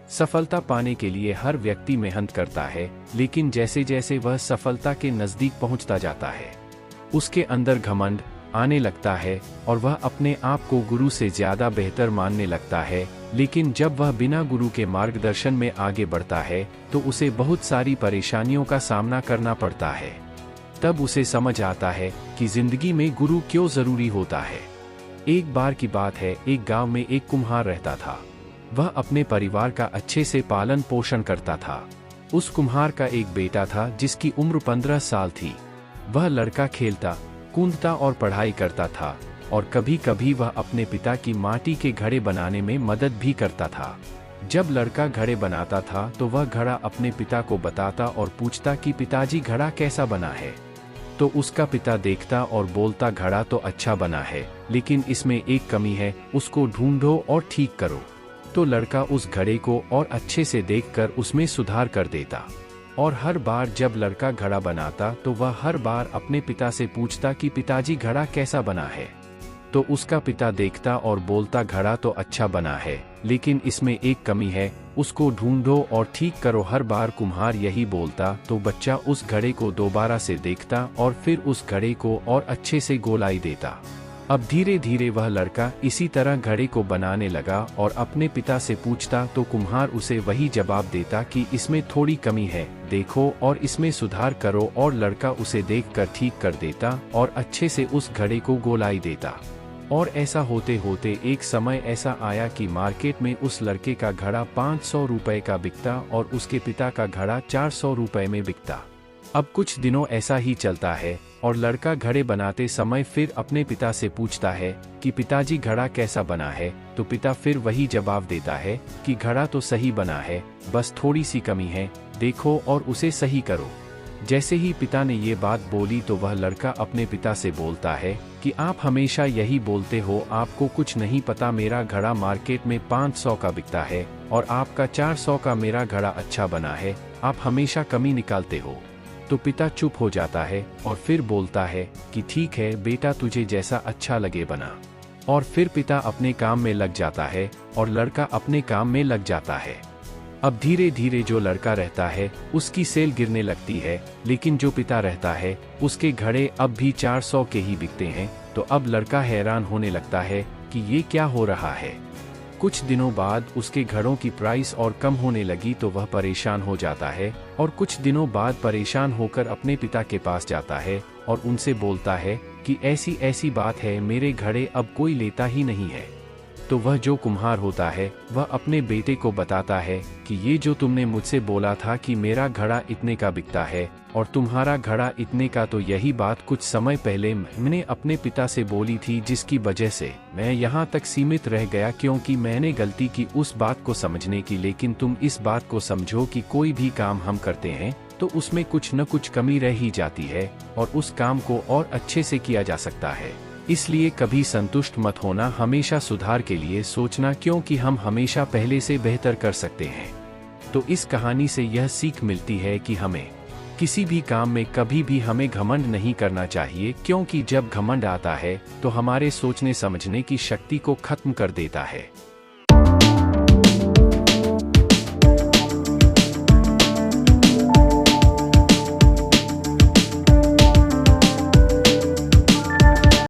सफलता पाने के लिए हर व्यक्ति मेहनत करता है, लेकिन जैसे जैसे वह सफलता के नजदीक पहुंचता जाता है, उसके अंदर घमंड आने लगता है और वह अपने आप को गुरु से ज्यादा बेहतर मानने लगता है। लेकिन जब वह बिना गुरु के मार्गदर्शन में आगे बढ़ता है तो उसे बहुत सारी परेशानियों का सामना करना पड़ता है। तब उसे समझ आता है कि जिंदगी में गुरु क्यों जरूरी होता है। एक बार की बात है, एक गांव में एक कुम्हार रहता था। वह अपने परिवार का अच्छे से पालन पोषण करता था। उस कुम्हार का एक बेटा था जिसकी उम्र 15 साल थी। वह लड़का खेलता कूदता और पढ़ाई करता था और कभी कभी वह अपने पिता की माटी के घड़े बनाने में मदद भी करता था। जब लड़का घड़े बनाता था तो वह घड़ा अपने पिता को बताता और पूछता कि पिताजी घड़ा कैसा बना है। तो उसका पिता देखता और बोलता घड़ा तो अच्छा बना है, लेकिन इसमें एक कमी है, उसको ढूंढो और ठीक करो। तो लड़का उस घड़े को और अच्छे से देखकर उसमें सुधार कर देता और हर बार जब लड़का घड़ा बनाता तो वह हर बार अपने पिता से पूछता कि पिताजी घड़ा कैसा बना है। तो उसका पिता देखता और बोलता घड़ा तो अच्छा बना है, लेकिन इसमें एक कमी है, उसको ढूंढो और ठीक करो। हर बार कुम्हार यही बोलता तो बच्चा उस घड़े को दोबारा से देखता और फिर उस घड़े को और अच्छे से गोलाई देता। अब धीरे धीरे वह लड़का इसी तरह घड़े को बनाने लगा और अपने पिता से पूछता तो कुम्हार उसे वही जवाब देता कि इसमें थोड़ी कमी है, देखो और इसमें सुधार करो। और लड़का उसे देखकर ठीक कर देता और अच्छे से उस घड़े को गोलाई देता। और ऐसा होते होते एक समय ऐसा आया कि मार्केट में उस लड़के का घड़ा 500 रुपए का बिकता और उसके पिता का घड़ा 400 रुपए में बिकता। अब कुछ दिनों ऐसा ही चलता है और लड़का घड़े बनाते समय फिर अपने पिता से पूछता है कि पिताजी घड़ा कैसा बना है। तो पिता फिर वही जवाब देता है कि घड़ा तो सही बना है, बस थोड़ी सी कमी है, देखो और उसे सही करो। जैसे ही पिता ने ये बात बोली तो वह लड़का अपने पिता से बोलता है कि आप हमेशा यही बोलते हो, आपको कुछ नहीं पता, मेरा घड़ा मार्केट में 500 का बिकता है और आपका 400 का मेरा घड़ा अच्छा बना है, आप हमेशा कमी निकालते हो। तो पिता चुप हो जाता है और फिर बोलता है कि ठीक है बेटा, तुझे जैसा अच्छा लगे बना। और फिर पिता अपने काम में लग जाता है और लड़का अपने काम में लग जाता है। अब धीरे धीरे जो लड़का रहता है उसकी सेल गिरने लगती है, लेकिन जो पिता रहता है उसके घड़े अब भी 400 के ही बिकते हैं। तो अब लड़का हैरान होने लगता है कि ये क्या हो रहा है। कुछ दिनों बाद उसके घड़ों की प्राइस और कम होने लगी तो वह परेशान हो जाता है और कुछ दिनों बाद परेशान होकर अपने पिता के पास जाता है और उनसे बोलता है कि ऐसी ऐसी बात है, मेरे घड़े अब कोई लेता ही नहीं है। तो वह जो कुम्हार होता है वह अपने बेटे को बताता है कि ये जो तुमने मुझसे बोला था कि मेरा घड़ा इतने का बिकता है और तुम्हारा घड़ा इतने का, तो यही बात कुछ समय पहले मैंने अपने पिता से बोली थी, जिसकी वजह से मैं यहाँ तक सीमित रह गया क्योंकि मैंने गलती की उस बात को समझने की। लेकिन तुम इस बात को समझो कि कोई भी काम हम करते हैं तो उसमें कुछ न कुछ कमी रह ही जाती है और उस काम को और अच्छे से किया जा सकता है। इसलिए कभी संतुष्ट मत होना, हमेशा सुधार के लिए सोचना, क्योंकि हम हमेशा पहले से बेहतर कर सकते हैं। तो इस कहानी से यह सीख मिलती है कि हमें किसी भी काम में कभी भी हमें घमंड नहीं करना चाहिए, क्योंकि जब घमंड आता है तो हमारे सोचने समझने की शक्ति को खत्म कर देता है।